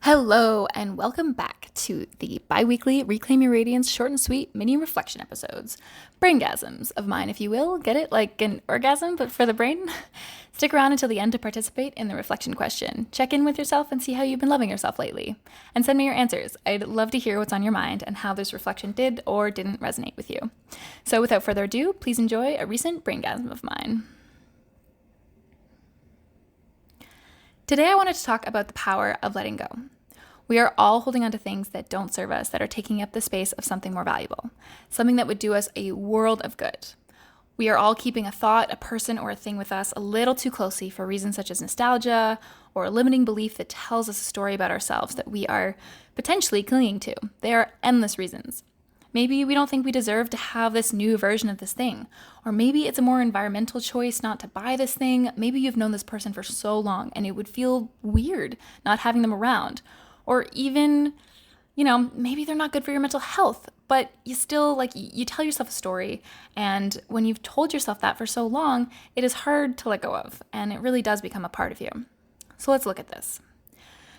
Hello, and welcome back to the bi-weekly Reclaim Your Radiance short and sweet mini reflection episodes. Braingasms of mine, if you will. Get it? Like an orgasm, but for the brain? Stick around until the end to participate in the reflection question. Check in with yourself and see how you've been loving yourself lately. And send me your answers. I'd love to hear what's on your mind and how this reflection did or didn't resonate with you. So without further ado, please enjoy a recent braingasm of mine. Today I wanted to talk about the power of letting go. We are all holding on to things that don't serve us, that are taking up the space of something more valuable, something that would do us a world of good. We are all keeping a thought, a person, or a thing with us a little too closely for reasons such as nostalgia or a limiting belief that tells us a story about ourselves that we are potentially clinging to. There are endless reasons. Maybe we don't think we deserve to have this new version of this thing. Or maybe it's a more environmental choice not to buy this thing. Maybe you've known this person for so long and it would feel weird not having them around. Or even, maybe they're not good for your mental health, but you still, you tell yourself a story. And when you've told yourself that for so long, it is hard to let go of. And it really does become a part of you. So let's look at this.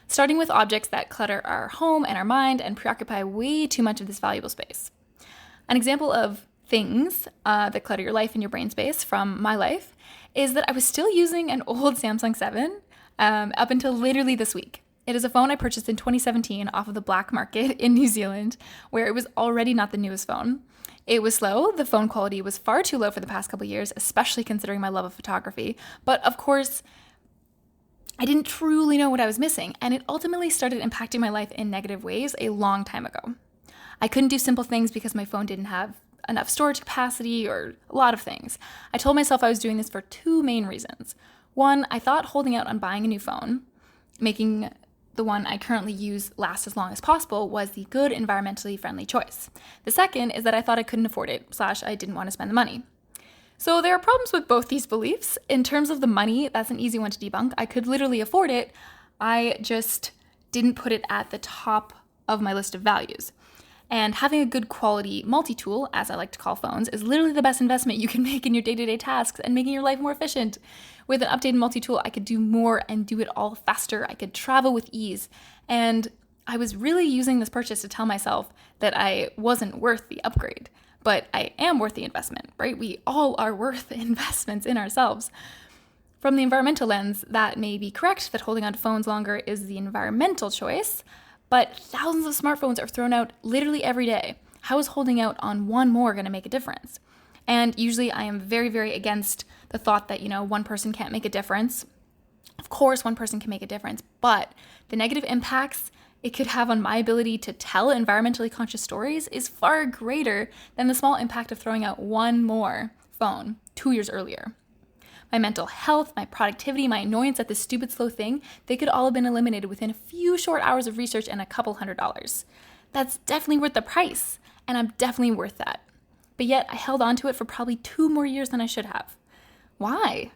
Starting with objects that clutter our home and our mind and preoccupy way too much of this valuable space. An example of things that clutter your life and your brain space from my life is that I was still using an old Samsung 7 up until literally this week. It is a phone I purchased in 2017 off of the black market in New Zealand, where it was already not the newest phone. It was slow. The phone quality was far too low for the past couple years, especially considering my love of photography. But of course, I didn't truly know what I was missing, and it ultimately started impacting my life in negative ways a long time ago. I couldn't do simple things because my phone didn't have enough storage capacity or a lot of things. I told myself I was doing this for two main reasons. One, I thought holding out on buying a new phone, making the one I currently use last as long as possible, was the good, environmentally friendly choice. The second is that I thought I couldn't afford it, / I didn't want to spend the money. So there are problems with both these beliefs. In terms of the money, that's an easy one to debunk. I could literally afford it. I just didn't put it at the top of my list of values. And having a good quality multi-tool, as I like to call phones, is literally the best investment you can make in your day-to-day tasks and making your life more efficient. With an updated multi-tool, I could do more and do it all faster. I could travel with ease. And I was really using this purchase to tell myself that I wasn't worth the upgrade. But I am worth the investment, right? We all are worth investments in ourselves. From the environmental lens, that may be correct that holding on to phones longer is the environmental choice, but thousands of smartphones are thrown out literally every day. How is holding out on one more going to make a difference? And usually I am very, very against the thought that, one person can't make a difference. Of course, one person can make a difference, but the negative impacts it could have on my ability to tell environmentally conscious stories is far greater than the small impact of throwing out one more phone 2 years earlier. My mental health, my productivity, my annoyance at this stupid slow thing, they could all have been eliminated within a few short hours of research and a couple $100s. That's definitely worth the price, and I'm definitely worth that. But yet I held on to it for probably 2 more years than I should have. Why?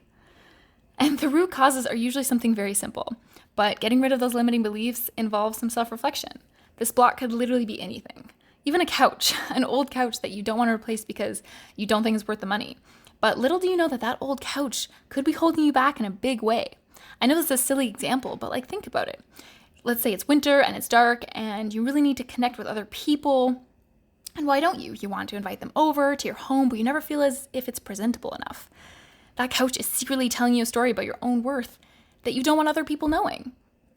And the root causes are usually something very simple, but getting rid of those limiting beliefs involves some self-reflection. This block could literally be anything. Even a couch, an old couch that you don't want to replace because you don't think it's worth the money. But little do you know that that old couch could be holding you back in a big way. I know this is a silly example, but think about it. Let's say it's winter and it's dark and you really need to connect with other people. And why don't you? You want to invite them over to your home, but you never feel as if it's presentable enough. That couch is secretly telling you a story about your own worth that you don't want other people knowing.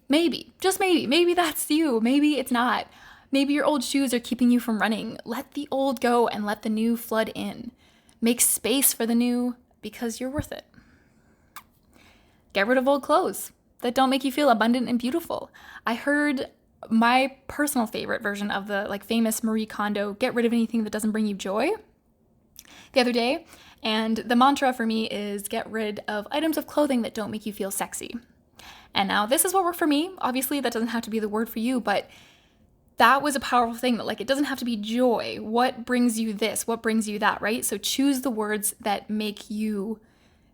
Maybe, just maybe that's you. Maybe it's not. Maybe your old shoes are keeping you from running. Let the old go and let the new flood in. Make space for the new because you're worth it. Get rid of old clothes that don't make you feel abundant and beautiful. I heard my personal favorite version of the famous Marie Kondo, get rid of anything that doesn't bring you joy, the other day. And the mantra for me is get rid of items of clothing that don't make you feel sexy. And now this is what worked for me. Obviously, that doesn't have to be the word for you, but that was a powerful thing that it doesn't have to be joy. What brings you this? What brings you that, right? So choose the words that make you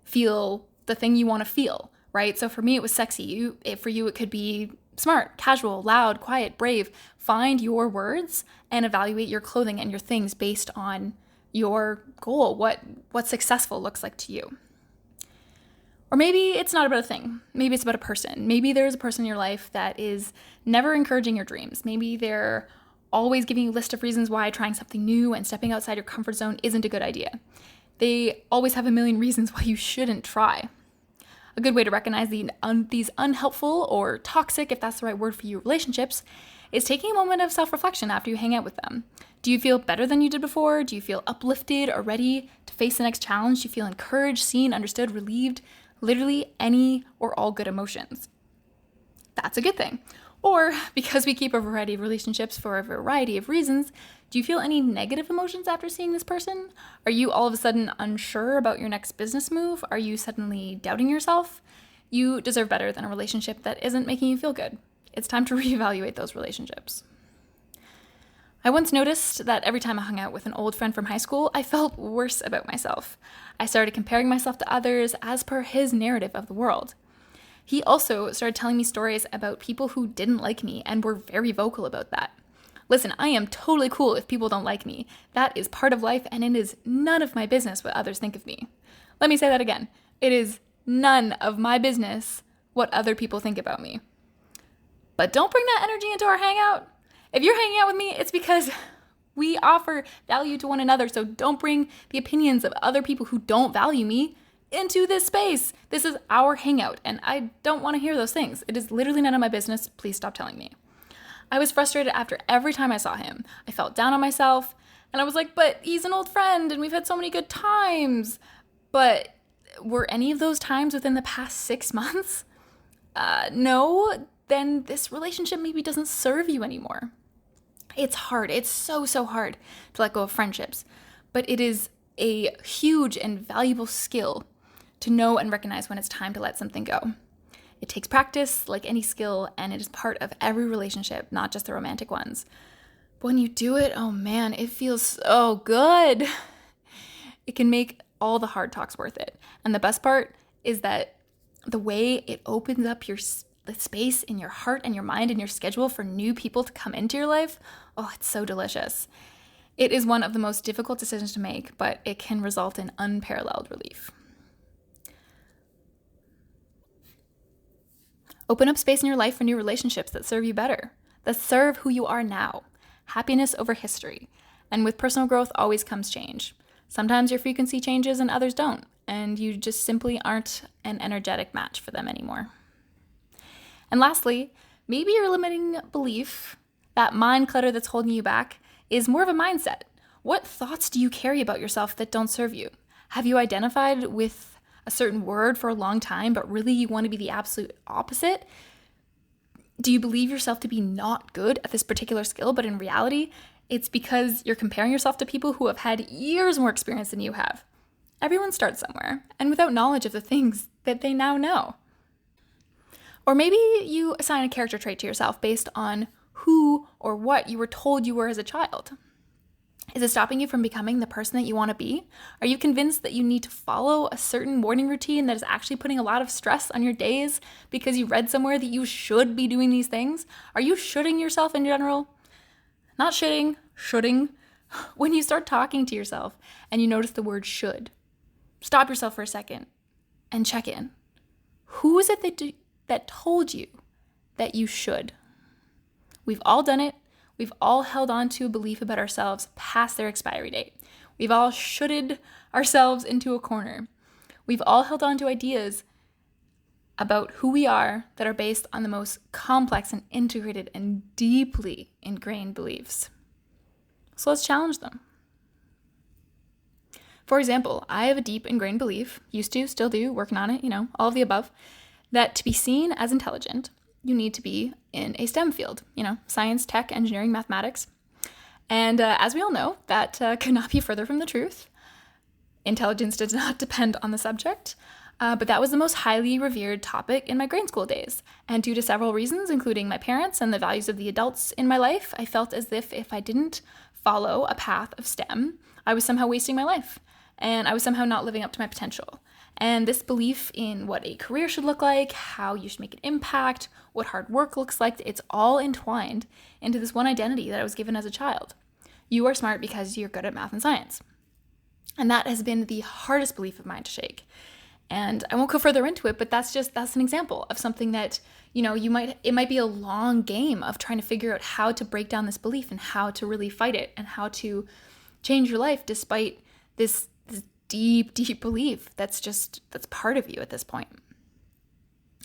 feel the thing you want to feel, right? So for me, it was sexy. For you, it could be smart, casual, loud, quiet, brave. Find your words and evaluate your clothing and your things based on your goal, what successful looks like to you. Or maybe it's not about a thing. Maybe it's about a person. Maybe there's a person in your life that is never encouraging your dreams. Maybe they're always giving you a list of reasons why trying something new and stepping outside your comfort zone isn't a good idea. They always have a million reasons why you shouldn't try. A good way to recognize these unhelpful or toxic, if that's the right word for you, relationships is taking a moment of self-reflection after you hang out with them. Do you feel better than you did before? Do you feel uplifted or ready to face the next challenge? Do you feel encouraged, seen, understood, relieved? Literally any or all good emotions. That's a good thing. Or because we keep a variety of relationships for a variety of reasons, do you feel any negative emotions after seeing this person? Are you all of a sudden unsure about your next business move? Are you suddenly doubting yourself? You deserve better than a relationship that isn't making you feel good. It's time to reevaluate those relationships. I once noticed that every time I hung out with an old friend from high school, I felt worse about myself. I started comparing myself to others as per his narrative of the world. He also started telling me stories about people who didn't like me and were very vocal about that. Listen, I am totally cool if people don't like me. That is part of life, and it is none of my business what others think of me. Let me say that again. It is none of my business what other people think about me. But don't bring that energy into our hangout. If you're hanging out with me, it's because we offer value to one another, so don't bring the opinions of other people who don't value me into this space. This is our hangout, and I don't want to hear those things. It is literally none of my business. Please stop telling me. I was frustrated after every time I saw him. I felt down on myself, and I was like, but he's an old friend, and we've had so many good times. But were any of those times within the past 6 months? No, then this relationship maybe doesn't serve you anymore. It's hard. It's so hard to let go of friendships, but it is a huge and valuable skill to know and recognize when it's time to let something go. It takes practice like any skill, and it is part of every relationship, not just the romantic ones. But when you do it, oh man, it feels so good. It can make all the hard talks worth it. And the best part is that the way it opens up the space in your heart and your mind and your schedule for new people to come into your life, oh, it's so delicious. It is one of the most difficult decisions to make, but it can result in unparalleled relief. Open up space in your life for new relationships that serve you better, that serve who you are now. Happiness over history. And with personal growth always comes change. Sometimes your frequency changes and others don't, and you just simply aren't an energetic match for them anymore. And lastly, maybe your limiting belief, that mind clutter that's holding you back, is more of a mindset. What thoughts do you carry about yourself that don't serve you? Have you identified with a certain word for a long time, but really you want to be the absolute opposite? Do you believe yourself to be not good at this particular skill, but in reality, it's because you're comparing yourself to people who have had years more experience than you have? Everyone starts somewhere, and without knowledge of the things that they now know. Or maybe you assign a character trait to yourself based on who or what you were told you were as a child. Is it stopping you from becoming the person that you want to be? Are you convinced that you need to follow a certain morning routine that is actually putting a lot of stress on your days because you read somewhere that you should be doing these things? Are you shoulding yourself in general? Not shitting, shoulding. When you start talking to yourself and you notice the word should, stop yourself for a second and check in. Who is it that told you that you should? We've all done it. We've all held on to a belief about ourselves past their expiry date. We've all shoulded ourselves into a corner. We've all held on to ideas about who we are that are based on the most complex and integrated and deeply ingrained beliefs. So let's challenge them. For example, I have a deep ingrained belief, used to, still do, working on it, all of the above, that to be seen as intelligent, you need to be in a STEM field, science, tech, engineering, mathematics. And as we all know, that could not be further from the truth. Intelligence does not depend on the subject, but that was the most highly revered topic in my grade school days. And due to several reasons, including my parents and the values of the adults in my life, I felt as if I didn't follow a path of STEM, I was somehow wasting my life, and I was somehow not living up to my potential. And this belief in what a career should look like, how you should make an impact, what hard work looks like, it's all entwined into this one identity that I was given as a child. You are smart because you're good at math and science. And that has been the hardest belief of mine to shake. And I won't go further into it, but that's an example of something that, it might be a long game of trying to figure out how to break down this belief and how to really fight it and how to change your life despite this deep, deep belief that's part of you at this point.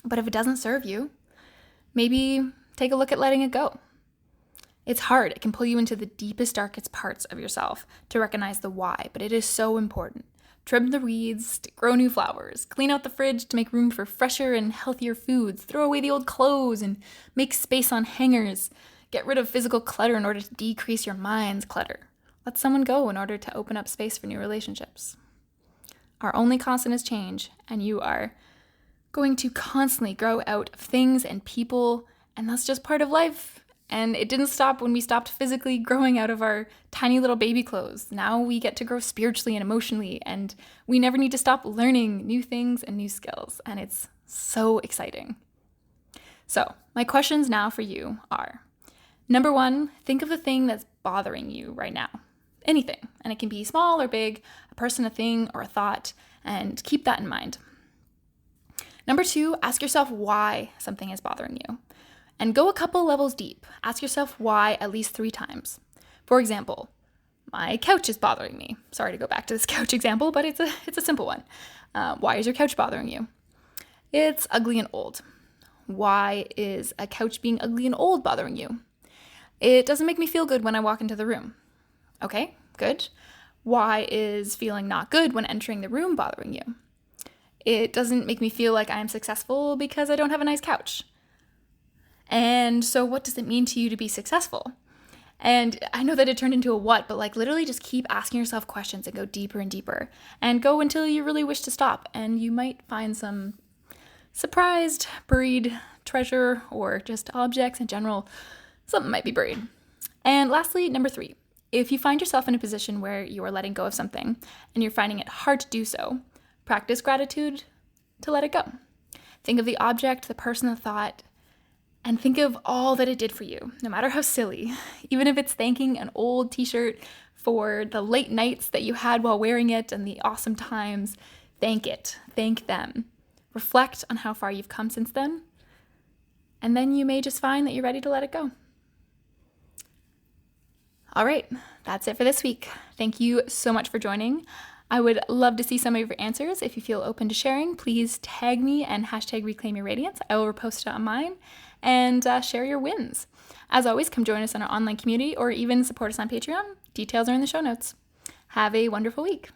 But if it doesn't serve you, maybe take a look at letting it go. It's hard. It can pull you into the deepest, darkest parts of yourself to recognize the why, but it is so important. Trim the weeds, to grow new flowers, clean out the fridge to make room for fresher and healthier foods, throw away the old clothes and make space on hangers, get rid of physical clutter in order to decrease your mind's clutter. Let someone go in order to open up space for new relationships. Our only constant is change, and you are going to constantly grow out of things and people, and that's just part of life. And it didn't stop when we stopped physically growing out of our tiny little baby clothes. Now we get to grow spiritually and emotionally, and we never need to stop learning new things and new skills, and it's so exciting. So, my questions now for you are, number 1, think of the thing that's bothering you right now. Anything, and it can be small or big, a person, a thing, or a thought, and keep that in mind. Number 2, ask yourself why something is bothering you. And go a couple levels deep. Ask yourself why at least 3 times. For example, my couch is bothering me. Sorry to go back to this couch example, but it's a simple one. Why is your couch bothering you? It's ugly and old. Why is a couch being ugly and old bothering you? It doesn't make me feel good when I walk into the room. Okay, good. Why is feeling not good when entering the room bothering you? It doesn't make me feel like I am successful because I don't have a nice couch. And so what does it mean to you to be successful? And I know that it turned into a what, but literally just keep asking yourself questions and go deeper and deeper. And go until you really wish to stop. And you might find some surprised, buried treasure or just objects in general. Something might be buried. And lastly, number 3. If you find yourself in a position where you are letting go of something and you're finding it hard to do so, practice gratitude to let it go. Think of the object, the person, the thought, and think of all that it did for you, no matter how silly. Even if it's thanking an old t-shirt for the late nights that you had while wearing it and the awesome times, thank it. Thank them. Reflect on how far you've come since then, and then you may just find that you're ready to let it go. All right, that's it for this week. Thank you so much for joining. I would love to see some of your answers. If you feel open to sharing, please tag me and #ReclaimYourRadiance. I will repost it on mine and share your wins. As always, come join us in our online community or even support us on Patreon. Details are in the show notes. Have a wonderful week.